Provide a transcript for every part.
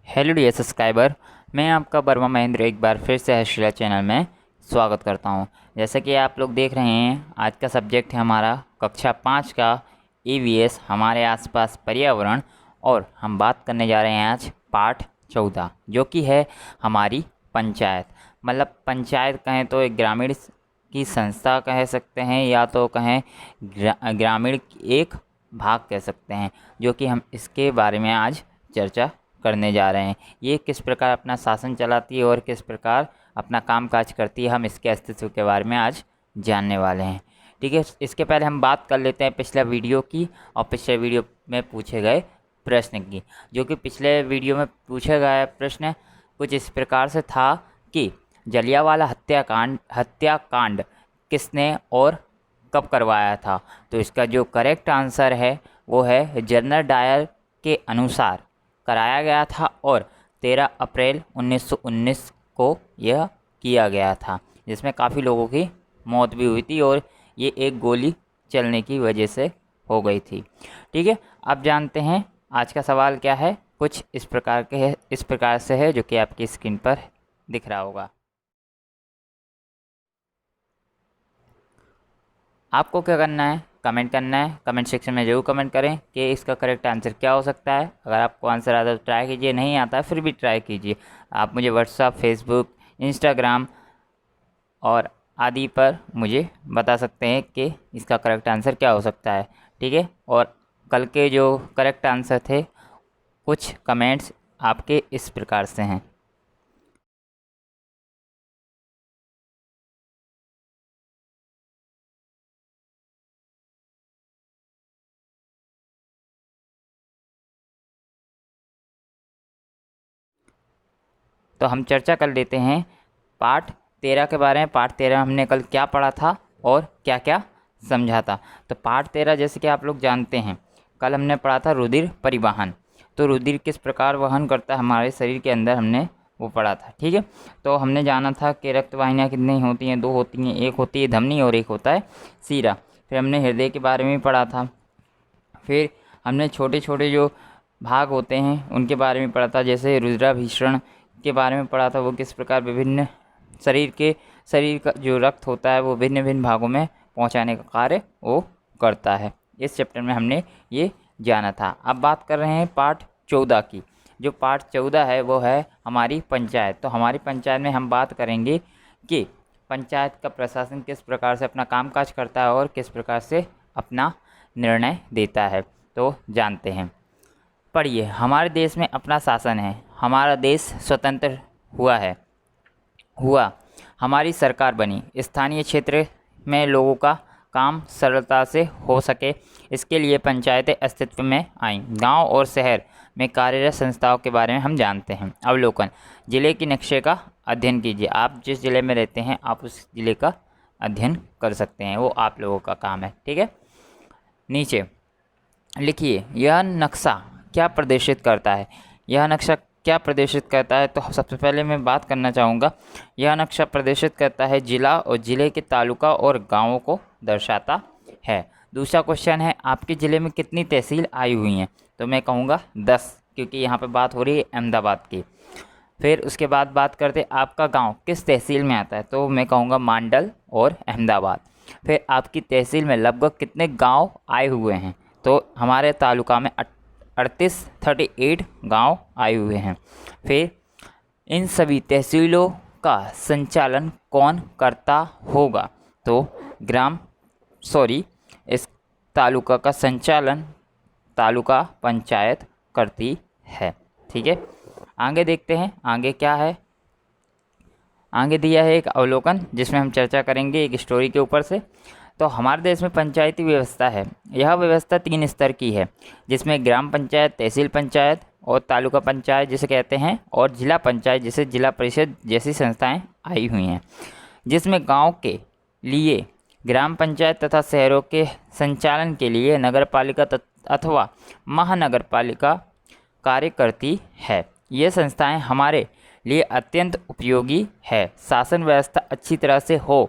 Hello dear subscriber, मैं आपका वर्मा महेंद्र एक बार फिर से हर्षिला चैनल में स्वागत करता हूं। जैसा कि आप लोग देख रहे हैं, आज का सब्जेक्ट है हमारा कक्षा 5 का ईवीएस हमारे आसपास पर्यावरण। और हम बात करने जा रहे हैं आज पाठ 14, जो कि है हमारी पंचायत। मतलब पंचायत कहें तो एक ग्रामीण की संस्था कह सकते हैं, या तो कहें ग्रामीण की एक भाग कह सकते हैं, जो कि हम इसके बारे में आज चर्चा करने जा रहे हैं। ये किस प्रकार अपना शासन चलाती है और किस प्रकार अपना कामकाज करती है, हम इसके अस्तित्व के बारे में आज जानने वाले हैं। ठीक है, इसके पहले हम बात कर लेते हैं पिछले वीडियो की और पिछले वीडियो में पूछे गए प्रश्न की। जो कि पिछले वीडियो में पूछा गया प्रश्न कुछ इस प्रकार से था कि जलियांवाला हत्याकांड किसने और कब करवाया था। तो इसका जो करेक्ट आंसर है वो है जनरल डायर के अनुसार कराया गया था और 13 अप्रैल 1919 को यह किया गया था, जिसमें काफ़ी लोगों की मौत भी हुई थी और ये एक गोली चलने की वजह से हो गई थी। ठीक है, अब जानते हैं आज का सवाल क्या है। कुछ इस प्रकार से है, जो कि आपकी स्क्रीन पर दिख रहा होगा। आपको क्या करना है, कमेंट करना है। कमेंट सेक्शन में ज़रूर कमेंट करें कि इसका करेक्ट आंसर क्या हो सकता है। अगर आपको आंसर आता है तो ट्राई कीजिए, नहीं आता है फिर भी ट्राई कीजिए। आप मुझे व्हाट्सएप, फेसबुक, इंस्टाग्राम और आदि पर मुझे बता सकते हैं कि इसका करेक्ट आंसर क्या हो सकता है। ठीक है, और कल के जो करेक्ट आंसर थे, कुछ कमेंट्स आपके इस प्रकार से हैं। तो हम चर्चा कर लेते हैं पाठ 13 के बारे में। पाठ 13 हमने कल क्या पढ़ा था और क्या क्या समझा था। तो पाठ 13 जैसे कि आप लोग जानते हैं, कल हमने पढ़ा था रुधिर परिवहन। तो रुधिर किस प्रकार वहन करता है हमारे शरीर के अंदर, हमने वो पढ़ा था। ठीक है, तो हमने जाना था कि रक्त वाहिनियाँ कितनी होती हैं, 2 होती हैं। एक होती है धमनी और एक होता है सीरा। फिर हमने हृदय के बारे में पढ़ा था। फिर हमने छोटे छोटे जो भाग होते हैं उनके बारे में पढ़ा था, जैसे रुधिराभिसरण के बारे में पढ़ा था। वो किस प्रकार विभिन्न शरीर का जो रक्त होता है वो भिन्न भिन्न भागों में पहुंचाने का कार्य वो करता है। इस चैप्टर में हमने ये जाना था। अब बात कर रहे हैं पाठ 14 की। जो पाठ 14 है वो है हमारी पंचायत। तो हमारी पंचायत में हम बात करेंगे कि पंचायत का प्रशासन किस प्रकार से अपना कामकाज करता है और किस प्रकार से अपना निर्णय देता है। तो जानते हैं, पढ़िए। हमारे देश में अपना शासन है, हमारा देश स्वतंत्र हुआ, हमारी सरकार बनी, स्थानीय क्षेत्र में लोगों का काम सरलता से हो सके, इसके लिए पंचायतें अस्तित्व में आईं। गांव और शहर में कार्यरत संस्थाओं के बारे में हम जानते हैं। अवलोकन, जिले के नक्शे का अध्ययन कीजिए। आप जिस जिले में रहते हैं आप उस जिले का अध्ययन कर सकते हैं, वो आप लोगों का काम है। ठीक है, नीचे लिखिए यह नक्शा क्या प्रदर्शित करता है। यह नक्शा क्या प्रदर्शित करता है, तो सबसे पहले मैं बात करना चाहूँगा। यह नक्शा प्रदर्शित करता है जिला और जिले के तालुका और गांवों को दर्शाता है। दूसरा क्वेश्चन है, आपके ज़िले में कितनी तहसील आई हुई हैं। तो मैं कहूँगा 10, क्योंकि यहाँ पे बात हो रही है अहमदाबाद की। फिर उसके बाद बात करते आपका गांव किस तहसील में आता है, तो मैं कहूँगा मांडल और अहमदाबाद। फिर आपकी तहसील में लगभग कितने गांव आए हुए हैं, तो हमारे तालुका में 38 गांव आए हुए हैं। फिर इन सभी तहसीलों का संचालन कौन करता होगा, तो इस तालुका का संचालन तालुका पंचायत करती है। ठीक है, आगे देखते हैं आगे क्या है। आगे दिया है एक अवलोकन, जिसमें हम चर्चा करेंगे एक स्टोरी के ऊपर से। तो हमारे देश में पंचायती व्यवस्था है। यह व्यवस्था 3 स्तर की है, जिसमें ग्राम पंचायत, तहसील पंचायत और तालुका पंचायत जिसे कहते हैं, और जिला पंचायत जिसे जिला परिषद जैसी संस्थाएं आई हुई हैं। जिसमें गांव के लिए ग्राम पंचायत तथा शहरों के संचालन के लिए नगर पालिका अथवा महानगर पालिका कार्य करती है। ये संस्थाएं हमारे लिए अत्यंत उपयोगी है। शासन व्यवस्था अच्छी तरह से हो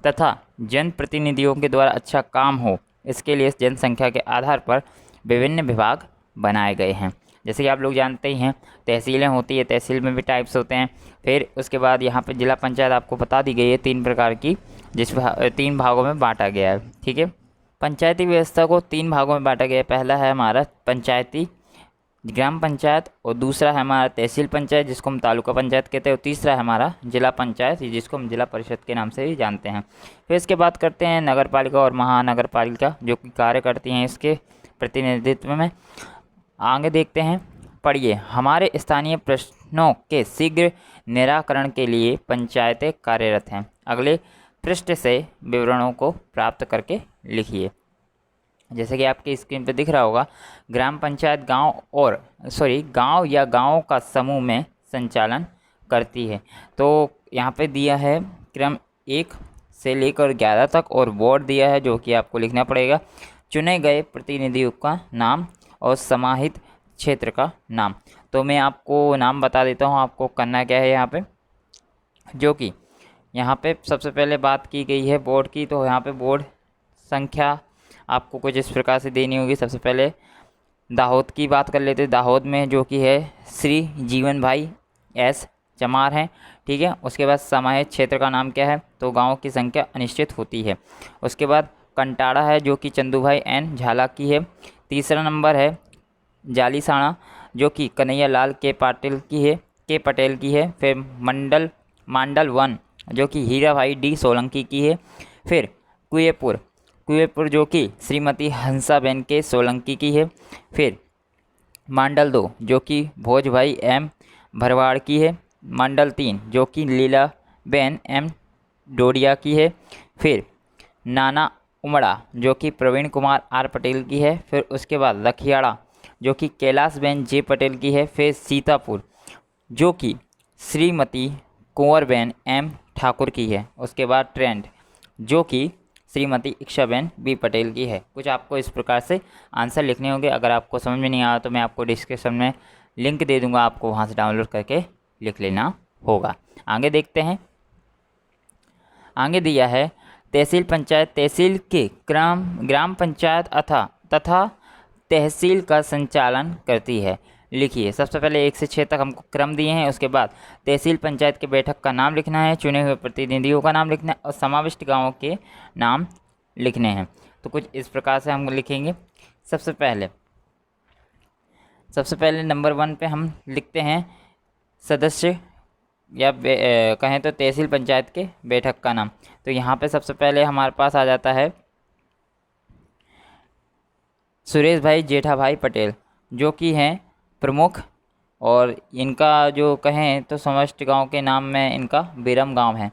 तथा जनप्रतिनिधियों के द्वारा अच्छा काम हो, इसके लिए जनसंख्या के आधार पर विभिन्न विभाग बनाए गए हैं। जैसे कि आप लोग जानते ही हैं, तहसीलें होती है, तहसील में भी टाइप्स होते हैं। फिर उसके बाद यहाँ पे जिला पंचायत आपको बता दी गई है 3 प्रकार की, 3 भागों में बांटा गया है। ठीक है, पंचायती व्यवस्था को 3 भागों में बांटा गया है। पहला है हमारा पंचायती ग्राम पंचायत, और दूसरा है हमारा तहसील पंचायत जिसको हम तालुका पंचायत कहते हैं, और तीसरा है हमारा जिला पंचायत जिसको हम जिला परिषद के नाम से भी जानते हैं। फिर इसके बाद करते हैं नगर पालिका और महानगर पालिका, जो कि कार्य करती हैं इसके प्रतिनिधित्व में। आगे देखते हैं, पढ़िए, हमारे स्थानीय प्रश्नों के शीघ्र निराकरण के लिए पंचायतें कार्यरत हैं। अगले पृष्ठ से विवरणों को प्राप्त करके लिखिए। जैसे कि आपकी स्क्रीन पर दिख रहा होगा, ग्राम पंचायत गांव या गांवों का समूह में संचालन करती है। तो यहाँ पे दिया है क्रम 1 से लेकर 11 तक, और वार्ड दिया है जो कि आपको लिखना पड़ेगा। चुने गए प्रतिनिधियों का नाम और समाहित क्षेत्र का नाम। तो मैं आपको नाम बता देता हूँ, आपको करना क्या है यहाँ पे, जो कि यहाँ पे सबसे पहले बात की गई है बोर्ड की। तो यहाँ पे बोर्ड संख्या आपको कुछ इस प्रकार से देनी होगी। सबसे पहले दाहोद की बात कर लेते हैं। दाहोद में जो कि है श्री जीवन भाई एस चमार हैं। ठीक है, उसके बाद समाहित क्षेत्र का नाम क्या है, तो गाँव की संख्या अनिश्चित होती है। उसके बाद कंटाड़ा है जो कि चंदू भाई एन झाला की है। तीसरा नंबर है जालीसाणा जो कि कन्हैया लाल के पटेल की है। फिर मांडल 1 जो कि हीरा भाई डी सोलंकी की है। फिर कुएपुर जो कि श्रीमती हंसाबेन के सोलंकी की है। फिर मांडल 2 जो कि भोज भाई एम भरवाड़ की है। मांडल 3 जो कि लीलाबेन एम डोडिया की है। फिर नाना उमड़ा जो कि प्रवीण कुमार आर पटेल की है। फिर उसके बाद लखियाड़ा जो कि कैलाशबेन जे पटेल की है। फिर सीतापुर जो कि श्रीमती कुंवरबेन एम ठाकुर की है। उसके बाद ट्रेंड जो कि श्रीमती इक्षाबेन बी पटेल की है। कुछ आपको इस प्रकार से आंसर लिखने होंगे। अगर आपको समझ में नहीं आया तो मैं आपको डिस्क्रिप्शन में लिंक दे दूंगा, आपको वहां से डाउनलोड करके लिख लेना होगा। आगे देखते हैं, आगे दिया है तहसील पंचायत। तहसील के ग्राम पंचायत तथा तहसील का संचालन करती है। लिखिए, सबसे पहले 1 से 6 तक हमको क्रम दिए हैं। उसके बाद तहसील पंचायत के बैठक का नाम लिखना है, चुने हुए प्रतिनिधियों का नाम लिखना है और समाविष्ट गांवों के नाम लिखने हैं। तो कुछ इस प्रकार से हम लिखेंगे। सबसे पहले नंबर 1 पे हम लिखते हैं सदस्य या कहें तो तहसील पंचायत के बैठक का नाम। तो यहाँ पे सबसे पहले हमारे पास आ जाता है सुरेश भाई जेठा भाई पटेल जो कि हैं प्रमुख, और इनका जो कहें तो समष्टि गांव के नाम में इनका बिरम गांव है।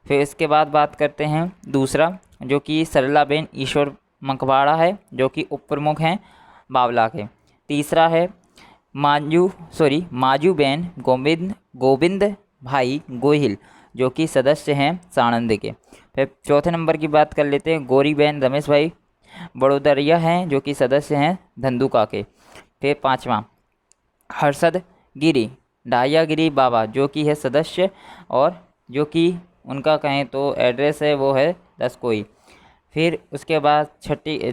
फिर इसके बाद बात करते हैं दूसरा जो कि सरलाबेन ईश्वर मकवाड़ा है जो कि उप प्रमुख हैं बावला के। तीसरा है माजूबेन गोविंद भाई गोहिल जो कि सदस्य हैं साणंद के। फिर चौथे नंबर की बात कर लेते हैं, गौरीबेन रमेश भाई बड़ोदरिया हैं जो कि सदस्य हैं धंधुका के। फिर 5वां हर्षद गिरी डाहियागिरी बाबा जो कि है सदस्य, और जो कि उनका कहें तो एड्रेस है वो है दसकोई। फिर उसके बाद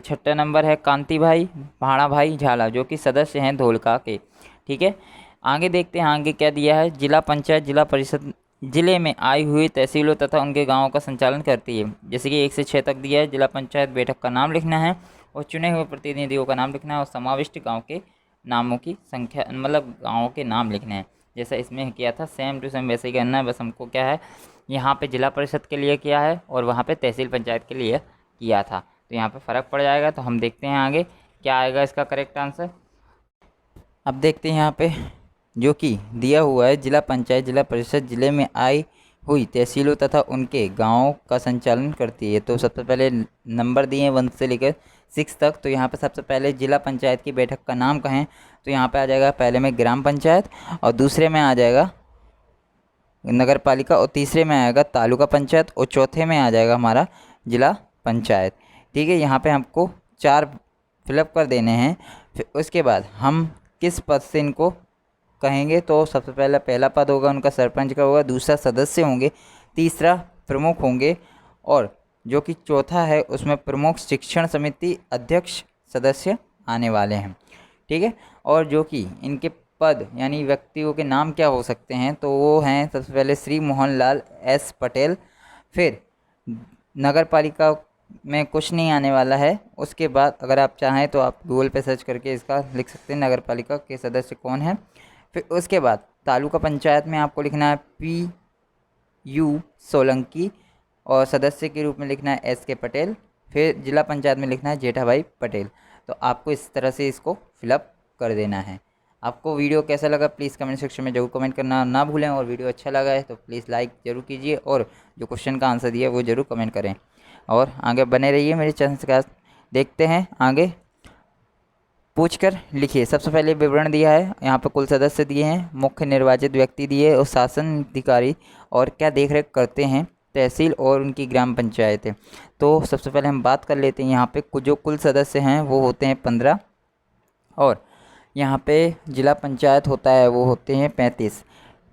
छठा नंबर है कांति भाई भाणा भाई झाला जो कि सदस्य हैं धोलका के। ठीक है, आगे देखते हैं आगे क्या दिया है। जिला पंचायत जिला परिषद जिले में आई हुई तहसीलों तथा उनके गांवों का संचालन करती है। जैसे कि 1 से 6 तक दिया है। जिला पंचायत बैठक का नाम लिखना है और चुने हुए प्रतिनिधियों का नाम लिखना है और समाविष्ट गाँव के नामों की संख्या मतलब गाँवों के नाम लिखने हैं। जैसा इसमें किया था सेम टू सेम वैसे ही करना है। बस हमको क्या है यहाँ पे जिला परिषद के लिए किया है और वहाँ पे तहसील पंचायत के लिए किया था, तो यहाँ पे फ़र्क पड़ जाएगा। तो हम देखते हैं आगे क्या आएगा इसका करेक्ट आंसर। अब देखते हैं यहाँ पे जो कि दिया हुआ है जिला पंचायत जिला परिषद जिले में आई हुई तहसीलों तथा उनके गाँवों का संचालन करती है। तो सबसे पहले नंबर दिए हैं 1 से लेकर 6 तक। तो यहाँ पे सबसे पहले जिला पंचायत की बैठक का नाम कहें तो यहाँ पे आ जाएगा पहले में ग्राम पंचायत, और दूसरे में आ जाएगा नगर पालिका, और तीसरे में आएगा तालुका पंचायत, और चौथे में आ जाएगा हमारा जिला पंचायत। ठीक है, यहाँ पे हमको 4 फिलअप कर देने हैं। फिर उसके बाद हम किस पद से इनको कहेंगे तो सबसे पहला पद होगा उनका सरपंच का होगा, दूसरा सदस्य होंगे, तीसरा प्रमुख होंगे, और जो कि चौथा है उसमें प्रमुख शिक्षण समिति अध्यक्ष सदस्य आने वाले हैं। ठीक है। और जो कि इनके पद यानी व्यक्तियों के नाम क्या हो सकते हैं, तो वो हैं सबसे पहले श्री मोहनलाल एस पटेल। फिर नगर पालिका में कुछ नहीं आने वाला है। उसके बाद अगर आप चाहें तो आप गूगल पे सर्च करके इसका लिख सकते हैं नगर पालिका के सदस्य कौन है। फिर उसके बाद तालुका पंचायत में आपको लिखना है PU सोलंकी और सदस्य के रूप में लिखना है SK पटेल। फिर जिला पंचायत में लिखना है जेठाभाई पटेल। तो आपको इस तरह से इसको फिलअप कर देना है। आपको वीडियो कैसा लगा प्लीज़ कमेंट सेक्शन में जरूर कमेंट करना ना भूलें, और वीडियो अच्छा लगा है तो प्लीज़ लाइक ज़रूर कीजिए, और जो क्वेश्चन का आंसर दिया है वो ज़रूर कमेंट करें, और आगे बने रहिए मेरे चैनल के साथ। देखते हैं आगे, पूछकर लिखिए। सबसे पहले विवरण दिया है, यहाँ पर कुल सदस्य दिए हैं, मुख्य निर्वाचित व्यक्ति दिए और शासन अधिकारी और क्या देखरेख करते हैं, तहसील और उनकी ग्राम पंचायतें। तो सबसे पहले हम बात कर लेते हैं, यहाँ पे जो कुल सदस्य हैं वो होते हैं 15, और यहाँ पे जिला पंचायत होता है वो होते हैं 35।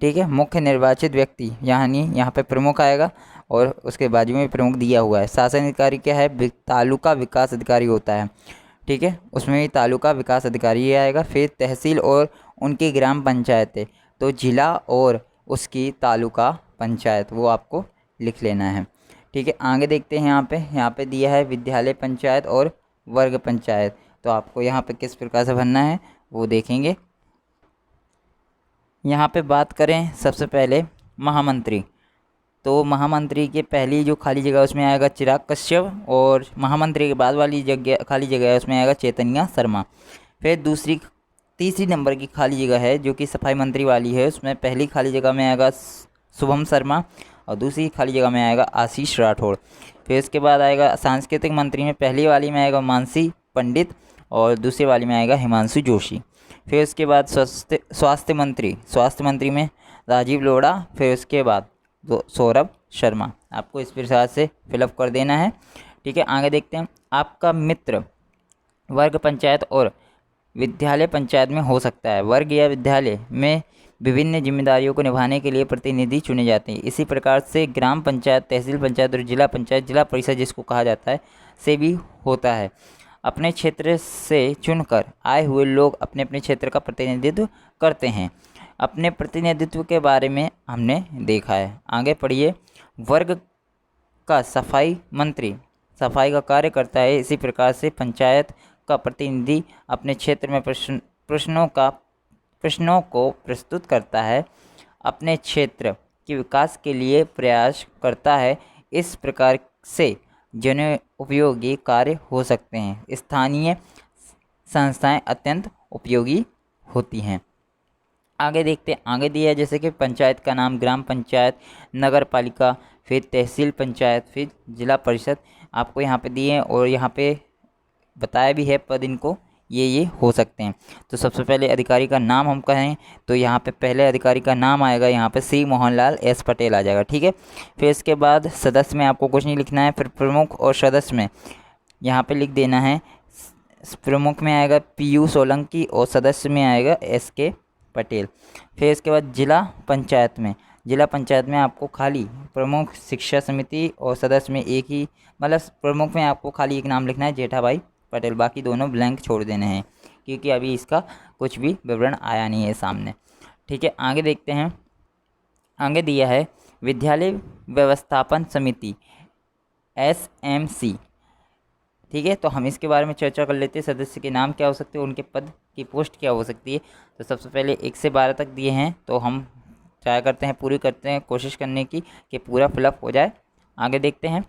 ठीक है। मुख्य निर्वाचित व्यक्ति यानी यहाँ पे प्रमुख आएगा, और उसके बाजू में प्रमुख दिया हुआ है। शासन अधिकारी क्या है, तालुका विकास अधिकारी होता है। ठीक है, उसमें भी तालुका विकास अधिकारी ही आएगा। फिर तहसील और उनकी ग्राम पंचायतें, तो जिला और उसकी तालुका पंचायत वो आपको लिख लेना है। ठीक है, आगे देखते हैं। यहाँ पे दिया है विद्यालय पंचायत और वर्ग पंचायत, तो आपको यहाँ पे किस प्रकार से भरना है वो देखेंगे। यहाँ पे बात करें सबसे पहले महामंत्री, तो महामंत्री के पहली जो खाली जगह उसमें आएगा चिराग कश्यप, और महामंत्री के बाद वाली जगह खाली जगह है उसमें आएगा चैतन्या शर्मा। फिर तीसरी नंबर की खाली जगह है जो कि सफाई मंत्री वाली है, उसमें पहली खाली जगह में आएगा शुभम शर्मा, और दूसरी खाली जगह में आएगा आशीष राठौड़। फिर इसके बाद आएगा सांस्कृतिक मंत्री में पहली वाली में आएगा मानसी पंडित, और दूसरी वाली में आएगा हिमांशु जोशी। फिर उसके बाद स्वास्थ्य मंत्री में राजीव लोढ़ा। फिर उसके बाद सौरभ शर्मा। आपको इस प्रकार से फिलअप कर देना है। ठीक है, आगे देखते हैं। आपका मित्र वर्ग पंचायत और विद्यालय पंचायत में हो सकता है। वर्ग या विद्यालय में विभिन्न जिम्मेदारियों को निभाने के लिए प्रतिनिधि चुने जाते हैं। इसी प्रकार से ग्राम पंचायत, तहसील पंचायत और जिला पंचायत, जिला परिषद जिसको कहा जाता है, से भी होता है। अपने क्षेत्र से चुनकर आए हुए लोग अपने अपने क्षेत्र का प्रतिनिधित्व करते हैं। अपने प्रतिनिधित्व के बारे में हमने देखा है। आगे पढ़िए। वर्ग का सफाई मंत्री सफाई का कार्य करता है। इसी प्रकार से पंचायत का प्रतिनिधि अपने क्षेत्र में प्रश्नों को प्रस्तुत करता है, अपने क्षेत्र के विकास के लिए प्रयास करता है। इस प्रकार से जन उपयोगी कार्य हो सकते हैं। स्थानीय संस्थाएं अत्यंत उपयोगी होती हैं। आगे देखते हैं। आगे दिया है जैसे कि पंचायत का नाम, ग्राम पंचायत, नगर पालिका, फिर तहसील पंचायत, फिर जिला परिषद आपको यहाँ पे दिए हैं, और यहाँ पे बताया भी है पद इनको ये हो सकते हैं। तो सबसे पहले अधिकारी का नाम हम कहें तो यहाँ पे पहले अधिकारी का नाम आएगा, यहाँ पे श्री मोहनलाल एस पटेल आ जाएगा। ठीक है। फिर इसके बाद सदस्य में आपको कुछ नहीं लिखना है। फिर प्रमुख और सदस्य में यहाँ पे लिख देना है। प्रमुख में आएगा PU सोलंकी और सदस्य में आएगा SK पटेल। फिर इसके बाद जिला पंचायत में आपको खाली प्रमुख शिक्षा समिति और सदस्य में एक ही, मतलब प्रमुख में आपको खाली एक नाम लिखना है जेठाभाई पटेल, बाकी दोनों ब्लैंक छोड़ देने हैं क्योंकि अभी इसका कुछ भी विवरण आया नहीं है सामने। ठीक है, आगे देखते हैं। आगे दिया है विद्यालय व्यवस्थापन समिति SMC। ठीक है, तो हम इसके बारे में चर्चा कर लेते हैं। सदस्य के नाम क्या हो सकते हैं, उनके पद की पोस्ट क्या हो सकती है। तो सबसे पहले 1 से 12 तक दिए हैं, तो हम ट्राई करते हैं, पूरी करते हैं कोशिश करने की कि पूरा फिलअप हो जाए। आगे देखते हैं।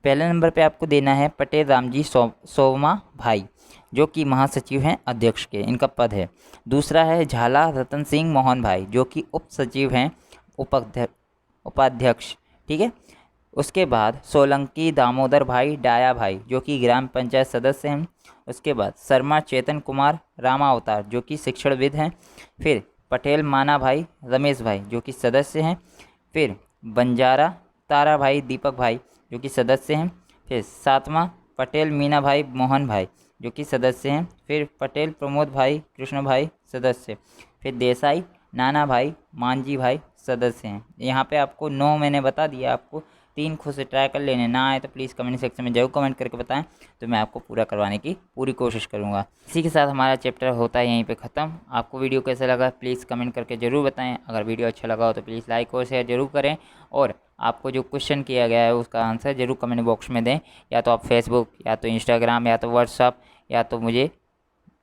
पहले नंबर पे आपको देना है पटेल रामजी सोमा भाई, जो कि महासचिव हैं अध्यक्ष के, इनका पद है। दूसरा है झाला रतन सिंह मोहन भाई, जो कि उप सचिव हैं उपाध्यक्ष। ठीक है। उसके बाद सोलंकी दामोदर भाई डाया भाई, जो कि ग्राम पंचायत सदस्य हैं। उसके बाद शर्मा चेतन कुमार रामावतार, जो कि शिक्षणविद हैं। फिर पटेल माना भाई रमेश भाई, जो कि सदस्य हैं। फिर बंजारा तारा भाई दीपक भाई, जो कि सदस्य हैं। फिर 7वां पटेल मीना भाई मोहन भाई, जो कि सदस्य हैं। फिर पटेल प्रमोद भाई कृष्ण भाई सदस्य। फिर देसाई नाना भाई मांझी भाई सदस्य हैं। यहाँ पे आपको 9 मैंने बता दिया आपको 3 खुद से ट्राई कर लेने, ना आए तो प्लीज़ कमेंट सेक्शन में जरूर कमेंट करके बताएं, तो मैं आपको पूरा करवाने की पूरी कोशिश करूँगा। इसी के साथ हमारा चैप्टर होता है यहीं पे ख़त्म। आपको वीडियो कैसा लगा प्लीज़ कमेंट करके ज़रूर बताएं। अगर वीडियो अच्छा लगा हो तो प्लीज़ लाइक और शेयर जरूर करें, और आपको जो क्वेश्चन किया गया है उसका आंसर ज़रूर कमेंट बॉक्स में दें, या तो आप फेसबुक, या तो इंस्टाग्राम, या तो व्हाट्सअप, या तो मुझे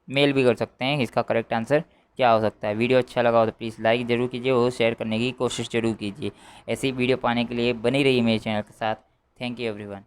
मेल भी कर सकते हैं इसका करेक्ट आंसर क्या हो सकता है। वीडियो अच्छा लगा हो तो प्लीज़ लाइक ज़रूर कीजिए और शेयर करने की कोशिश ज़रूर कीजिए। ऐसी वीडियो पाने के लिए बनी रहिए मेरे चैनल के साथ। Thank you everyone.